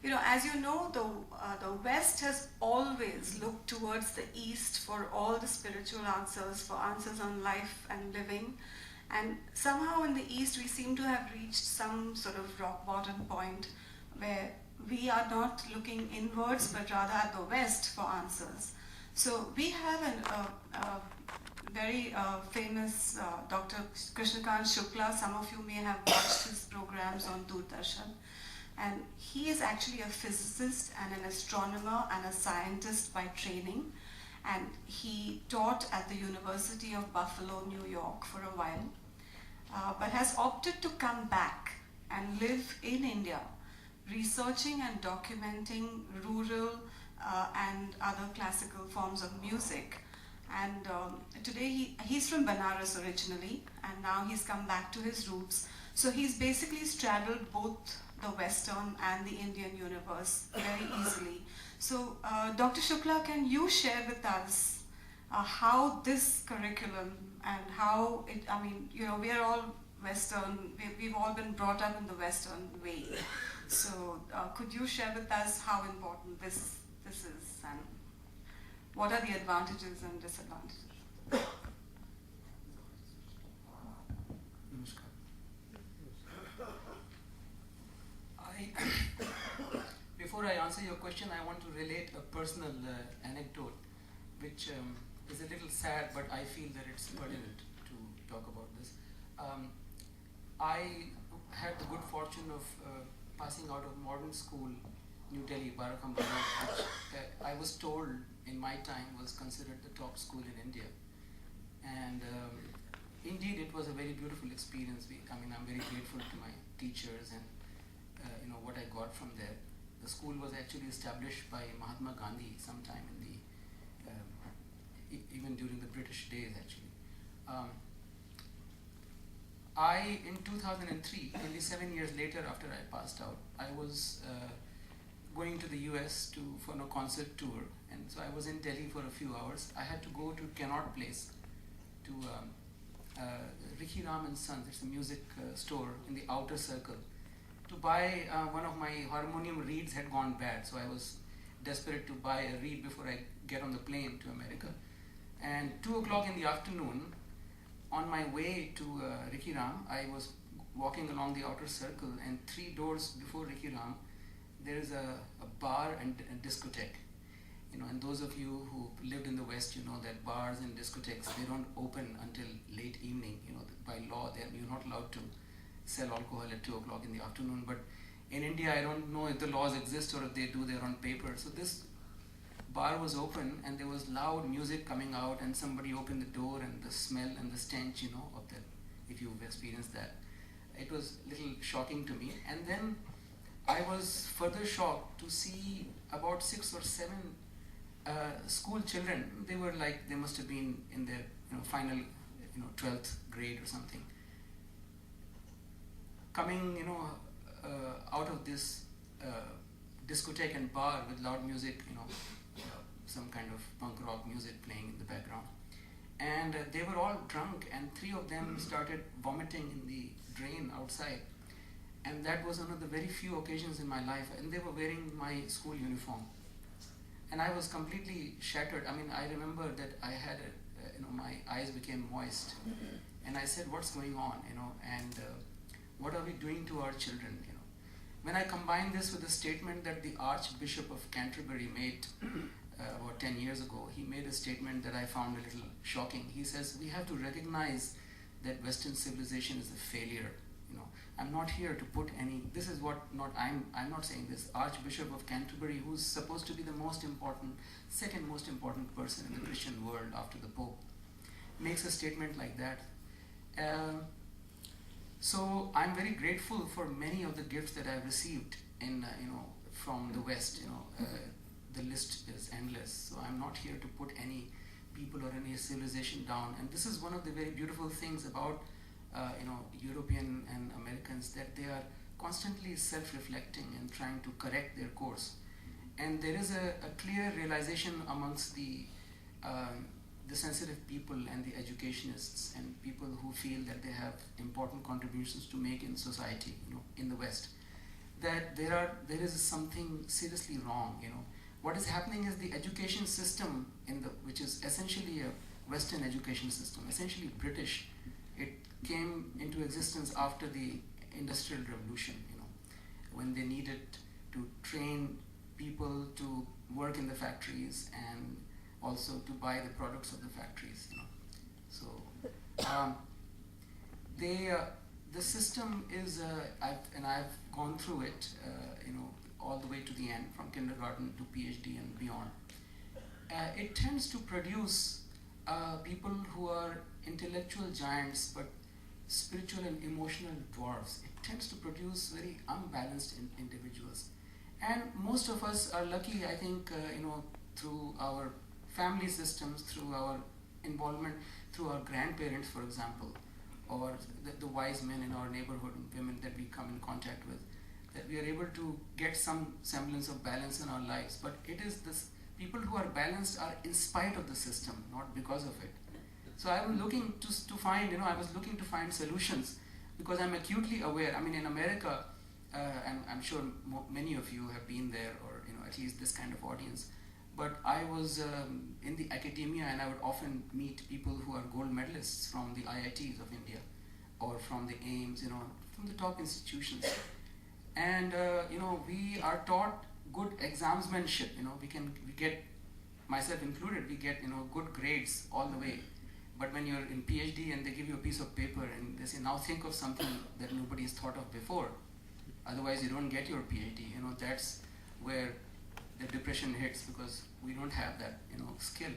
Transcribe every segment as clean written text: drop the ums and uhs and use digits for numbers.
As you know, the West has always looked towards the East for all the spiritual answers, for answers on life and living. And somehow in the East, we seem to have reached some sort of rock bottom point where we are not looking inwards, but rather at the West for answers. So we have a very famous Dr. Krishna Kant Shukla. Some of you may have watched his programs on Doordarshan. And he is actually a physicist and an astronomer and a scientist by training. And he taught at the University of Buffalo, New York for a while, but has opted to come back and live in India, researching and documenting rural and other classical forms of music. And today he's from Banaras originally, and now he's come back to his roots. So he's basically straddled both the Western and the Indian universe very easily. So Dr. Shukla, can you share with us how this curriculum and how it, we are all Western, we've all been brought up in the Western way. So could you share with us how important this is, and what are the advantages and disadvantages? Before I answer your question, I want to relate a personal anecdote, which is a little sad, but I feel that it's pertinent to talk about this. I had the good fortune of passing out of modern school, New Delhi, Barakhamba, which I was told in my time was considered the top school in India. And indeed, it was a very beautiful experience. I'm very grateful to my teachers and what I got from there. The school was actually established by Mahatma Gandhi sometime in the even during the British days actually. In 2003, nearly 7 years later after I passed out, I was going to the US for a concert tour, and so I was in Delhi for a few hours. I had to go to Connaught Place to Ricky Ram and Sons. It's a music store in the outer circle, to buy one of my harmonium reeds had gone bad, so I was desperate to buy a reed before I get on the plane to America. And 2 o'clock in the afternoon, on my way to Ricky Ram, I was walking along the outer circle, and 3 doors before Ricky Ram, there is a bar and a discotheque. And those of you who lived in the West, you know that bars and discotheques, they don't open until late evening. By law, you're not allowed to sell alcohol at 2 o'clock in the afternoon. But in India, I don't know if the laws exist or if they do, they're on paper. So this bar was open, and there was loud music coming out, and somebody opened the door, and the smell and the stench, of that, if you've experienced that. It was a little shocking to me. And then I was further shocked to see about 6 or 7 school children. They must have been in their final 12th grade or something, coming out of this discotheque and bar with loud music, some kind of punk rock music playing in the background. And they were all drunk, and 3 of them started vomiting in the drain outside. And that was one of the very few occasions in my life, and they were wearing my school uniform. And I was completely shattered. I remember that I had, my eyes became moist. And I said, what's going on, and what are we doing to our children, When I combine this with a statement that the Archbishop of Canterbury made about 10 years ago, he made a statement that I found a little shocking. He says, we have to recognize that Western civilization is a failure. I'm not here to put any, this is what, I'm not saying this, Archbishop of Canterbury, who's supposed to be the second most important person in the Christian world after the Pope, makes a statement like that. So I'm very grateful for many of the gifts that I've received from the West. The list is endless. So I'm not here to put any people or any civilization down. And this is one of the very beautiful things about European and Americans, that they are constantly self-reflecting and trying to correct their course. And there is a clear realization amongst the sensitive people and the educationists and people who feel that they have important contributions to make in society, in the West, that there is something seriously wrong. What is happening is the education system which is essentially a Western education system, essentially British. It came into existence after the Industrial Revolution, when they needed to train people to work in the factories and also to buy the products of the factories. So the system is, I've gone through it, all the way to the end, from kindergarten to PhD and beyond. It tends to produce people who are intellectual giants but spiritual and emotional dwarfs. It tends to produce very unbalanced individuals. And most of us are lucky, I think, through our family systems, through our involvement, through our grandparents, for example, or the wise men in our neighborhood, women that we come in contact with, that we are able to get some semblance of balance in our lives. But it is this, people who are balanced are in spite of the system, not because of it. So I'm looking to find, I was looking to find solutions, because I'm acutely aware. I mean, in America, and I'm sure many of you have been there, or at least this kind of audience. But I was in the academia, and I would often meet people who are gold medalists from the IITs of India, or from the AIMS, from the top institutions. And we are taught good examsmanship. We get, myself included, we get good grades all the way. But when you're in PhD and they give you a piece of paper and they say, now think of something that nobody's thought of before, otherwise you don't get your PhD. That's where the depression hits, because we don't have that skill.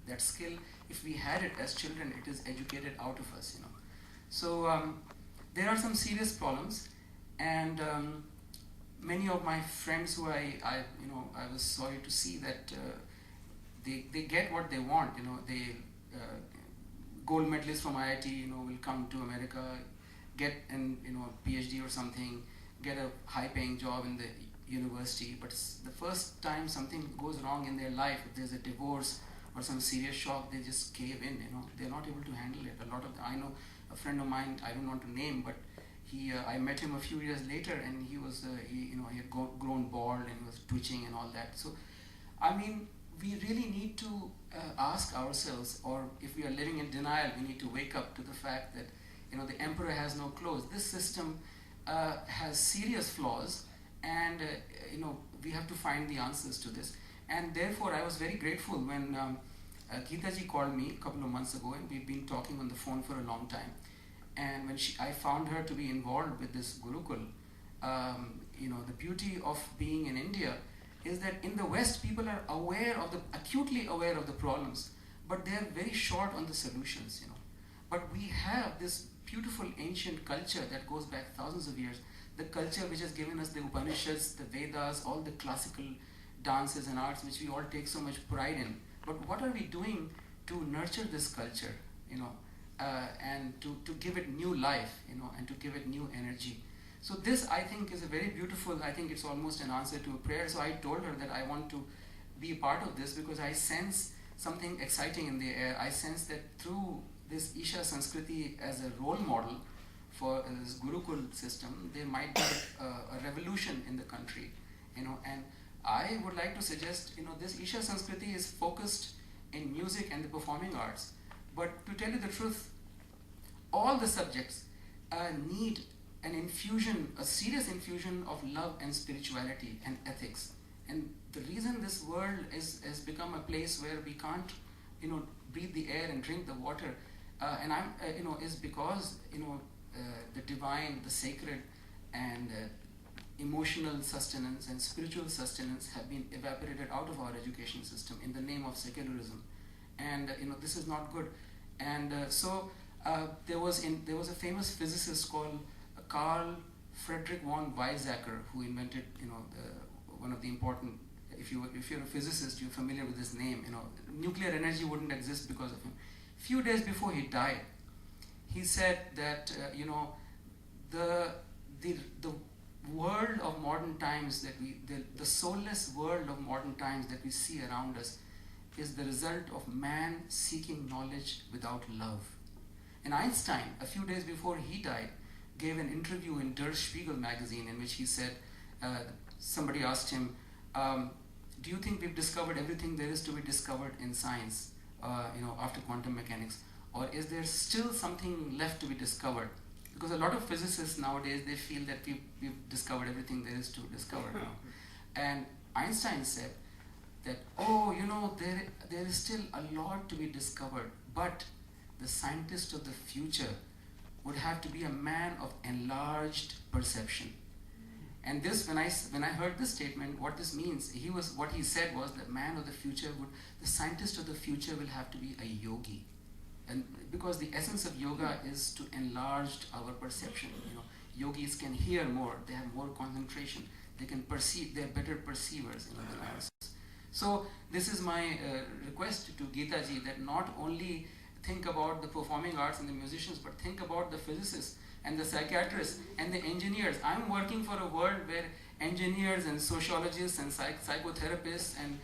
That skill, if we had it as children, it is educated out of us. So there are some serious problems, and many of my friends who I was sorry to see that they get what they want. They gold medalists from IIT, will come to America, get an PhD or something, get a high-paying job in the university. But the first time something goes wrong in their life, if there's a divorce or some serious shock, they just cave in. They're not able to handle it. I know a friend of mine, I don't want to name, but I met him a few years later, and he was he had grown bald, and he was twitching and all that. So, I mean, we really need to ask ourselves, or if we are living in denial, we need to wake up to the fact that the emperor has no clothes. This system has serious flaws, and we have to find the answers to this. And therefore, I was very grateful when Geeta ji called me a couple of months ago, and we've been talking on the phone for a long time. And when I found her to be involved with this Gurukul, the beauty of being in India is that in the West, people are acutely aware of the problems, but they're very short on the solutions. But we have this beautiful ancient culture that goes back thousands of years, the culture which has given us the Upanishads, the Vedas, all the classical dances and arts which we all take so much pride in. But what are we doing to nurture this culture, and to give it new life, and to give it new energy? So this, I think, is a very beautiful, I think it's almost an answer to a prayer. So I told her that I want to be a part of this, because I sense something exciting in the air. I sense that through this Isha Sanskriti as a role model for this Gurukul system, there might be a revolution in the country, and I would like to suggest, this Isha Sanskriti is focused in music and the performing arts. But to tell you the truth, all the subjects need an infusion, a serious infusion of love and spirituality and ethics. And the reason this world has become a place where we can't, breathe the air and drink the water, is because, the divine, the sacred, and emotional sustenance and spiritual sustenance have been evaporated out of our education system in the name of secularism. And this is not good. And so there was a famous physicist called Carl Friedrich von Weizsäcker, who invented one of the important, if you're a physicist, you're familiar with his name. Nuclear energy wouldn't exist because of him. Few days before he died, he said that the world of modern times the soulless world of modern times that we see around us is the result of man seeking knowledge without love. And Einstein, a few days before he died, gave an interview in Der Spiegel magazine in which he said, uh, somebody asked him, do you think we've discovered everything there is to be discovered in science, after quantum mechanics, or is there still something left to be discovered? Because a lot of physicists nowadays, they feel that we've discovered everything there is to discover. And Einstein said that, there is still a lot to be discovered, but the scientist of the future would have to be a man of enlarged perception. And this, when I heard this statement, what this means, what he said was that the scientist of the future will have to be a yogi. And because the essence of yoga is to enlarge our perception. Yogis can hear more, they have more concentration, they can perceive, they're better perceivers than ours. So this is my request to Geeta ji, that not only think about the performing arts and the musicians, but think about the physicists and the psychiatrists and the engineers. I'm working for a world where engineers and sociologists and psychotherapists and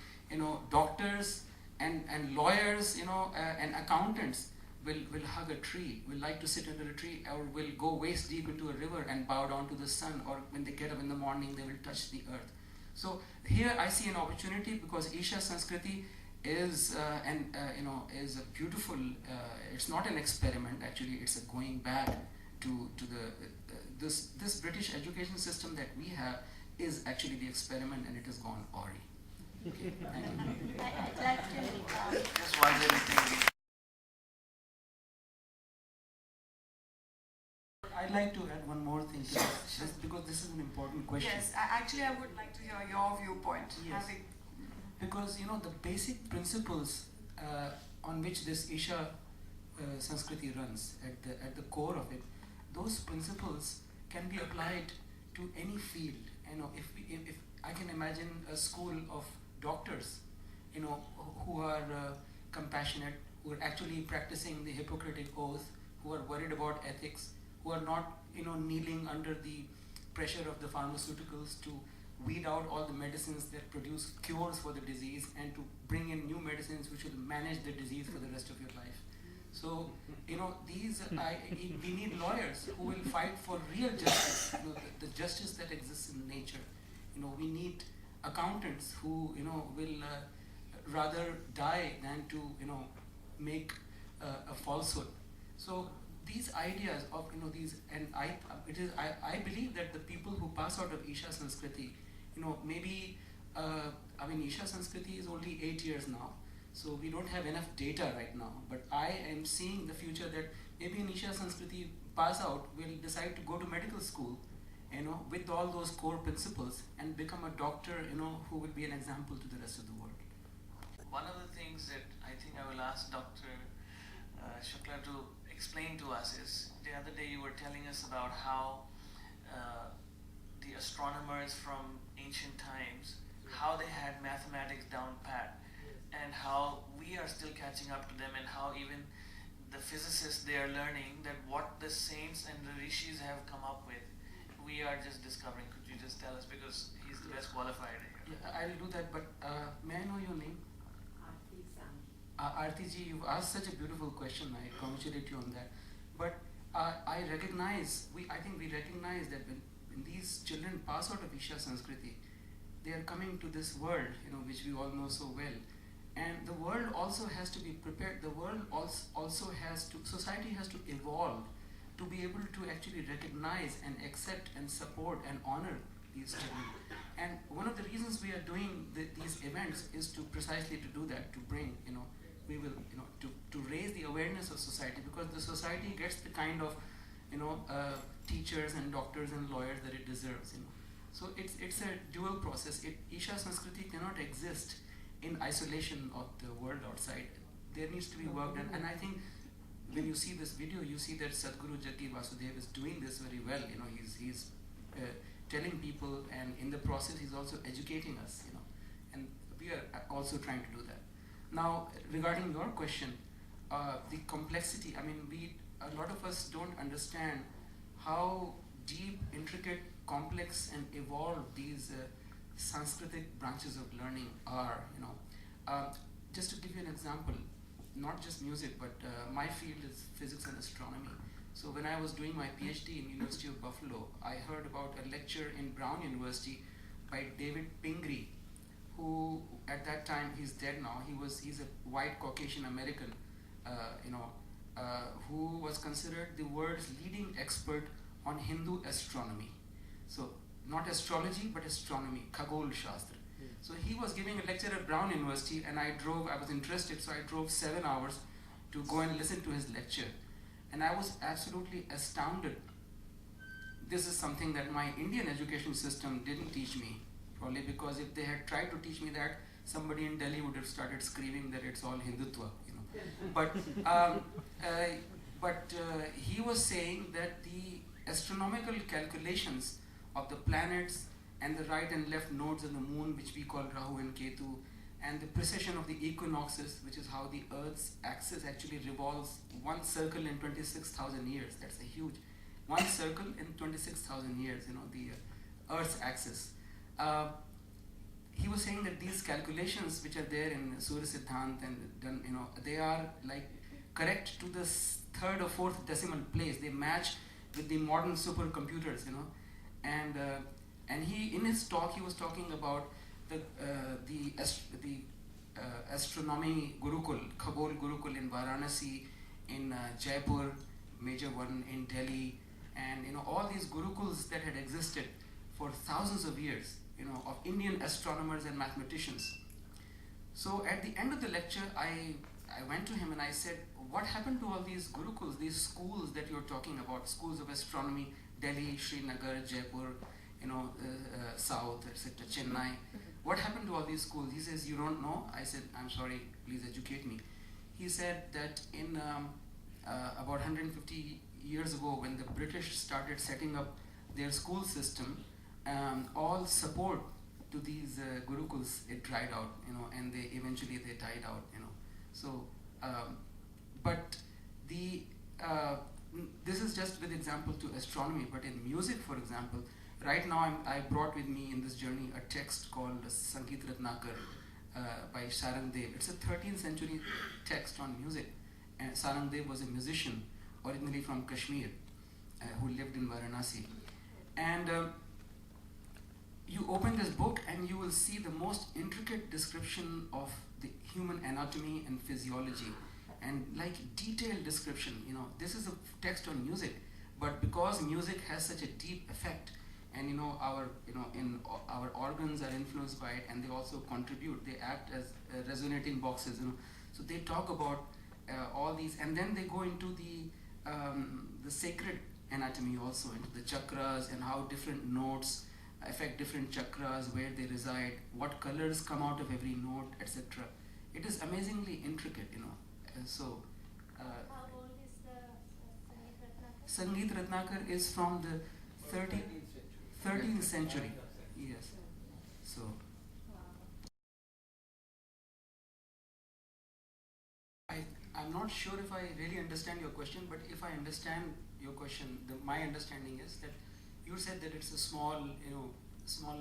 doctors and lawyers and accountants will hug a tree, will like to sit under a tree, or will go waist deep into a river and bow down to the sun, or when they get up in the morning they will touch the earth. So here I see an opportunity, because Isha Sanskriti is is a beautiful. It's not an experiment. Actually, it's a going back to this British education system that we have is actually the experiment, and it has gone awry. Okay, thank you. I'd like to. Just one little thing. I'd like to add one more thing to this, just because this is an important question. Yes, I would like to hear your viewpoint. Yes. Because the basic principles on which this Isha Sanskriti runs, at the core of it, those principles can be applied to any field. If I can imagine a school of doctors, who are compassionate, who are actually practicing the Hippocratic Oath, who are worried about ethics, who are not kneeling under the pressure of the pharmaceuticals to weed out all the medicines that produce cures for the disease, and to bring in new medicines which will manage the disease for the rest of your life. So we need lawyers who will fight for real justice, the justice that exists in nature. We need accountants who will rather die than to make a falsehood. So these ideas of these, and I believe that the people who pass out of Isha Sanskriti, maybe Isha Sanskriti is only 8 years now, so we don't have enough data right now. But I am seeing the future that maybe in Isha Sanskriti pass out will decide to go to medical school, with all those core principles, and become a doctor, who will be an example to the rest of the world. One of the things that I think I will ask Dr. Shukla to explain to us is, the other day you were telling us about how the astronomers from ancient times, how they had mathematics down pat, and how we are still catching up to them, and how even the physicists, they are learning that what the saints and the rishis have come up with, we are just discovering. Could you just tell us, because he's the best qualified here. Yeah, I'll do that, but may I know your name? Aarti ji, you've asked such a beautiful question. I congratulate you on that. But I think we recognize that when these children pass out of Isha Sanskriti, they are coming to this world, which we all know so well. And the world also has to be prepared. The world also society has to evolve to be able to actually recognize and accept and support and honor these children. And one of the reasons we are doing these events is precisely to do that, to bring, to raise the awareness of society, because the society gets the kind of, teachers and doctors and lawyers that it deserves, So it's a dual process. Isha Sanskriti cannot exist in isolation of the world outside. There needs to be work done, and I think when you see this video, you see that Sadhguru Jaggi Vasudev is doing this very well. He's telling people, and in the process he's also educating us, and we are also trying to do that. Now, regarding your question, the complexity, a lot of us don't understand how deep, intricate, complex, and evolved these Sanskritic branches of learning are, Just to give you an example, not just music, but my field is physics and astronomy. So when I was doing my PhD in University of Buffalo, I heard about a lecture in Brown University by David Pingree, who at that time, he's dead now, he's a white Caucasian American, who was considered the world's leading expert on Hindu astronomy. So not astrology, but astronomy, Khagol Shastra. So he was giving a lecture at Brown University, and I was interested, so I drove 7 hours to go and listen to his lecture. And I was absolutely astounded. This is something that my Indian education system didn't teach me, probably because if they had tried to teach me that, somebody in Delhi would have started screaming that it's all Hindutva, But he was saying that the astronomical calculations of the planets and the right and left nodes of the moon, which we call Rahu and Ketu, and the precession of the equinoxes, which is how the Earth's axis actually revolves one circle in 26,000 years. That's a huge, one circle in 26,000 years, the Earth's axis. He was saying that these calculations, which are there in Surya Siddhant and done, they are like correct to the third or fourth decimal place. They match with the modern supercomputers, and he, in his talk, he was talking about the astronomy Gurukul, Khagol Gurukul in Varanasi, in Jaipur, major one in Delhi, and all these Gurukuls that had existed for thousands of years, of Indian astronomers and mathematicians. So at the end of the lecture, I went to him and I said, what happened to all these Gurukuls, these schools that you're talking about, schools of astronomy, Delhi, Srinagar, Jaipur, South, etc., Chennai. What happened to all these schools? He says, you don't know? I said, I'm sorry, please educate me. He said that in about 150 years ago, when the British started setting up their school system, all support to these gurukuls, it dried out, and they eventually died out, So, but this is just with example to astronomy, but in music, for example, right now I brought with me in this journey a text called Sangeet Ratnakar by Sarang Dev. It's a 13th century text on music, and Sarang Dev was a musician originally from Kashmir who lived in Varanasi. And you open this book and you will see the most intricate description of the human anatomy and physiology, and like detailed description. This is a text on music, but because music has such a deep effect, and our organs are influenced by it, and they also contribute. They act as resonating boxes. So they talk about all these, and then they go into the sacred anatomy also, into the chakras and how different notes affect different chakras, where they reside, what colors come out of every note, etc. It is amazingly intricate, So, how old is the Sangeet Sangeet Ratnakar? Ratnakar is from the 13th century. Yes. So. I'm not sure if I really understand your question, but if I understand your question, my understanding is that you said that it's a small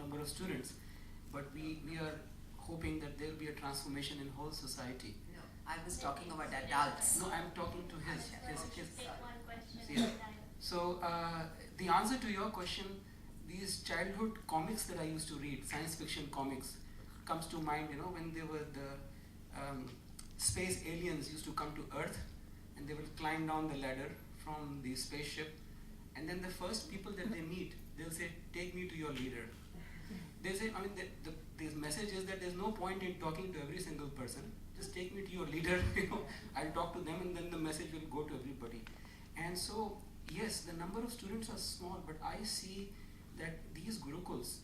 number of students, but we are hoping that there will be a transformation in whole society. No, I was talking about adults. No, I'm talking to his. Take one question Yeah. at a time. So the answer to your question, these childhood comics that I used to read, science fiction comics, comes to mind. When they were the space aliens used to come to Earth, and they will climb down the ladder from the spaceship, and then the first people that they meet, they'll say, "Take me to your leader." They say, the message is that there's no point in talking to every single person. Just take me to your leader. I'll talk to them, and then the message will go to everybody. And so, yes, the number of students are small, but I see that these gurukuls,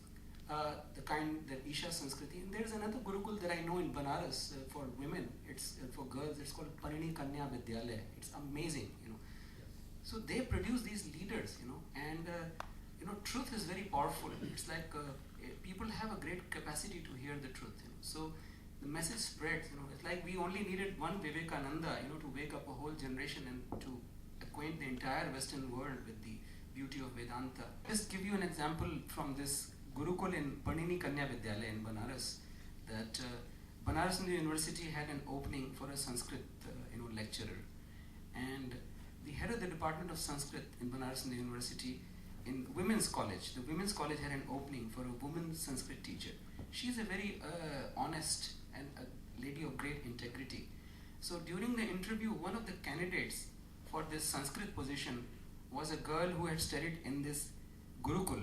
the Isha Sanskriti, and there's another gurukul that I know in Banaras for women. It's for girls. It's called Parini Kanya Vidyalaya. It's amazing, So they produce these leaders, and truth is very powerful. It's like people have a great capacity to hear the truth. So the message spreads. It's like we only needed one Vivekananda, to wake up a whole generation and to acquaint the entire Western world with the beauty of Vedanta. Just give you an example from this Gurukul in Panini Kanya Vidyalaya in Banaras, that Banaras Hindu University had an opening for a Sanskrit lecturer, and the head of the Department of Sanskrit in Banaras University, in women's college. The women's college had an opening for a woman Sanskrit teacher. She's a very honest and a lady of great integrity. So during the interview, one of the candidates for this Sanskrit position was a girl who had studied in this Gurukul,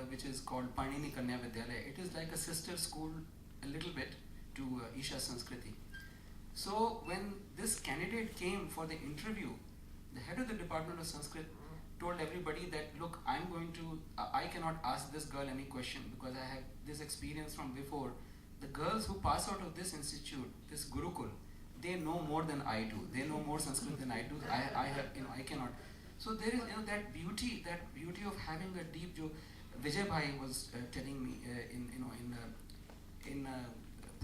which is called Panini Kanya Vidyalaya. It is like a sister school a little bit to Isha Sanskriti. So when this candidate came for the interview, the head of the Department of Sanskrit told everybody that, look, I cannot ask this girl any question because I have this experience from before. The girls who pass out of this institute, this Gurukul, they know more than I do. They know more Sanskrit than I do. I cannot. So there is that beauty of having a deep. Vijay Bhai was telling me in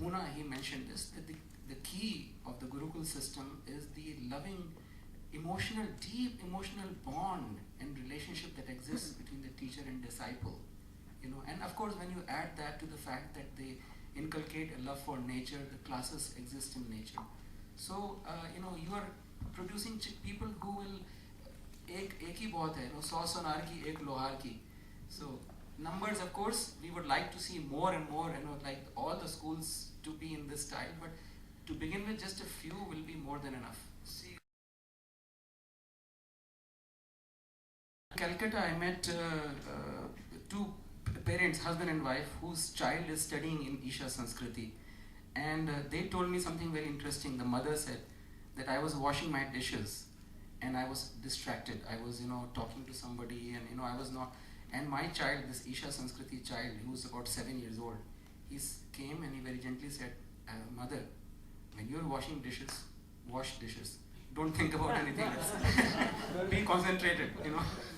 Pune, he mentioned this, that the key of the Gurukul system is the loving, deep emotional bond and relationship that exists between the teacher and disciple. And of course, when you add that to the fact that they inculcate a love for nature, the classes exist in nature. So you are producing people who will एक ही बहुत है, 100 सोनार की, 1 लोहार की. So numbers, of course, we would like to see more and more, like all the schools to be in this style, but to begin with, just a few will be more than enough. See, in Calcutta, I met two parents, husband and wife, whose child is studying in Isha Sanskriti, and they told me something very interesting. The mother said that I was washing my dishes and I was distracted. I was talking to somebody, and I was not. And my child, this Isha Sanskriti child, who was about 7 years old, he came and he very gently said, mother, when you're washing dishes, wash dishes. Don't think about anything else. Be concentrated,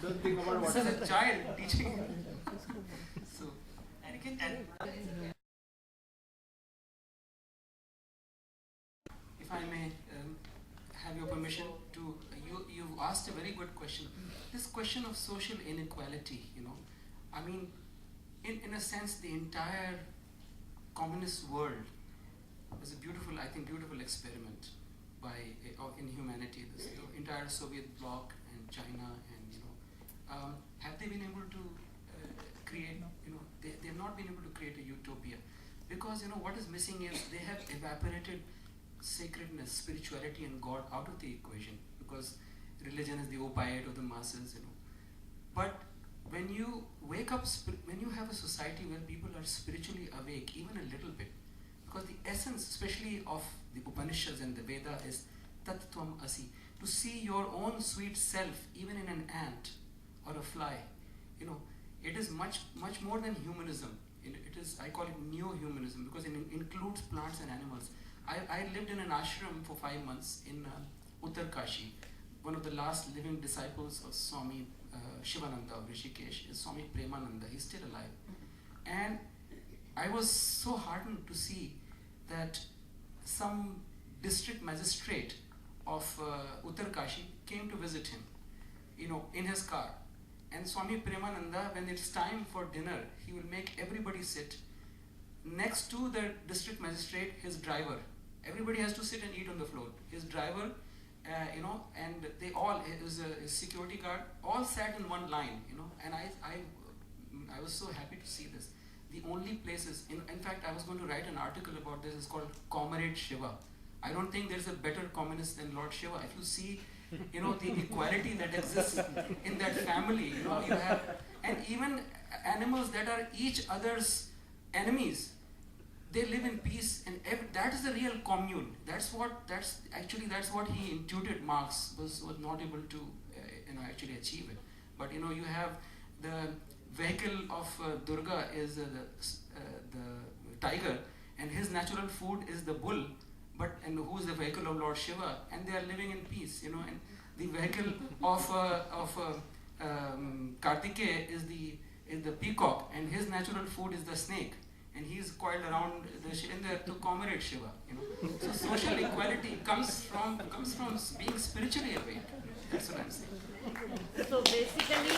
Don't think about what. This is a child teaching. So, And you can tell. if I may have your permission to, you've asked a very good question. This question of social inequality, I mean, in a sense, the entire communist world was a beautiful experiment in humanity. The entire Soviet bloc and China, and have they been able to create? They have not been able to create a utopia, because what is missing is they have evaporated sacredness, spirituality, and God out of the equation, because religion is the opiate of the masses. But when you wake up, when you have a society where people are spiritually awake, even a little bit, because the essence, especially of the Upanishads and the Veda, is Tat Tvam Asi, to see your own sweet self, even in an ant or a fly. It is much more than humanism. It is, I call it neo-humanism, because it includes plants and animals. I lived in an ashram for 5 months in Uttar Kashi. One of the last living disciples of Swami Shivananda of Rishikesh is Swami Premananda. He's still alive. And I was so heartened to see that some district magistrate of Uttar Kashi came to visit him, in his car. And Swami Premananda, when it's time for dinner, he will make everybody sit next to the district magistrate, his driver. Everybody has to sit and eat on the floor. His driver, and they all, his security guard, all sat in one line, and I was so happy to see this. The only places, in fact, I was going to write an article about this. It's called Comrade Shiva. I don't think there's a better communist than Lord Shiva. If you see, the equality that exists in that family, you have, and even animals that are each other's enemies, they live in peace, and that is the real commune. That's what he intuited. Marx was not able to actually achieve it. But you have the vehicle of Durga is the tiger, and his natural food is the bull. And who is the vehicle of Lord Shiva? And they are living in peace. And the vehicle of Kartikeya is the peacock, and his natural food is the snake. And he is coiled around the comrade Shiva. So social equality comes from being spiritually awake. That's what I'm saying. So basically,